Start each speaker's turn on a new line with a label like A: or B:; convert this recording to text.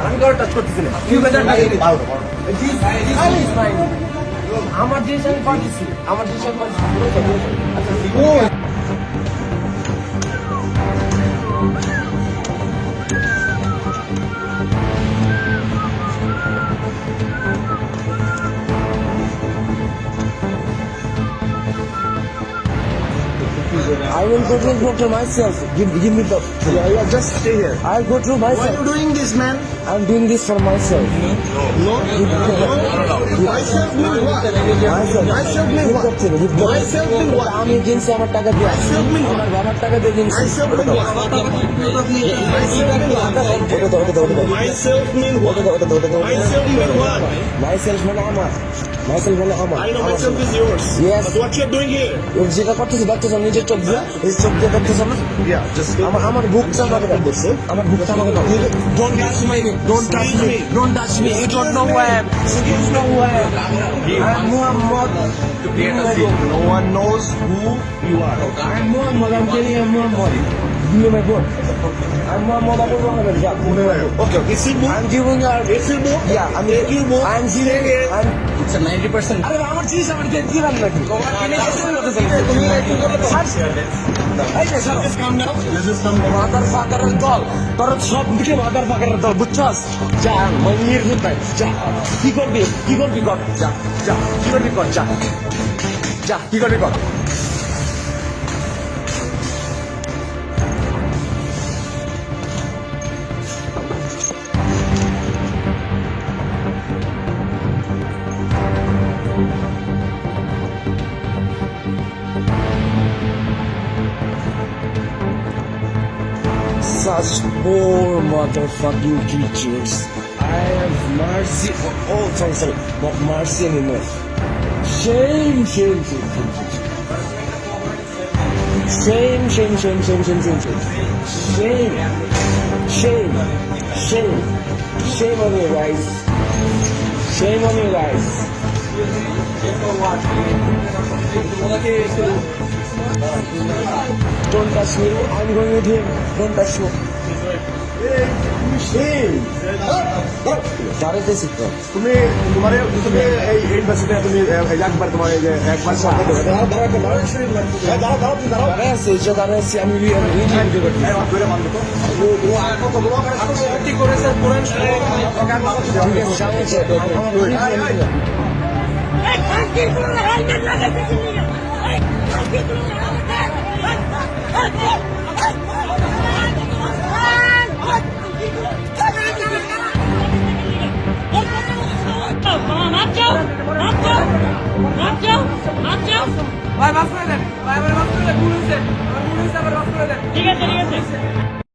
A: আমি কারো টাচ করতেছি না। আমার জিনিস আমি পাঠিয়েছি, আমার জিনিস আমি পাঠিয়েছি। I will go to the doctor myself. Give me the.
B: Yeah, just stay here.
A: I'll go to
B: Why are
A: myself.
B: you doing this, man?
A: I'm doing this for myself.
B: No. Myself mean what?
A: Myself.
B: Myself mean what? Myself mean what?
A: আমি কিনছি আমার টাকা দিয়ে।
B: Myself mean what?
A: আমার বাবার টাকা দিয়ে কিনছি।
B: Myself mean what? Myself mean what? Myself mean what?
A: Myself মানে আমার। Myself মানে আমার।
B: I know myself is yours.
A: Yes.
B: But what you're doing here?
A: যেটা করতেছি দেখতেছ নিজের চোখ দিয়ে, এই চোখ দিয়ে দেখতেছ না?
B: Yeah, just stay.
A: আমার বুকটা আমাকে দাও। আমার বুকটা আমাকে দাও। Don't touch me. Don't touch me. Don't touch me. You don't know who I am. You don't know who I am. I'm Muhammad.
B: No one knows who you are.
A: I'm Muhammad. I'm telling you, I'm Muhammad. Give me my book. I'm Muhammad Abu Muhammad.
B: Okay, is it book?
A: I'm giving you.
B: Is it book?
A: Yeah, I'm
B: Take your book.
A: I'm giving it.
C: It's a 90%.
A: আরে আমার জিনিস আমার কে দিলাম নাকি?
B: Let's calm down. Let's just calm down.
A: মাদার ফাকারের দল, তোর সব দিকে মাদার ফাকারের দল, বুঝছস? যা মনির ভাই, যা কি করবি? কি করবি কর, যা যা কি করবি কর, যা যা কি করবি কর। Such poor motherfucking creatures. I have mercy. Oh, sorry. Not mercy anymore. Shame. Shame. Shame on you guys. Shame on you guys. Don't touch me. I'm going with him. Don't touch me. দাঁড়াইতেছি তো।
B: তুমি এই ইউনিভার্সিটিতে তুমি একবার তোমার এই যে একবার
A: দাঁড়াই আছি, যে দাঁড়াই আছি আমি
D: ভাই মাফ করে দেন, ভাই আমার মাফ করে দেন, ভুল হয়েছে, আমার ভুল হয়েছে, আমার মাফ করে দেন। ঠিক আছে, ঠিক আছে।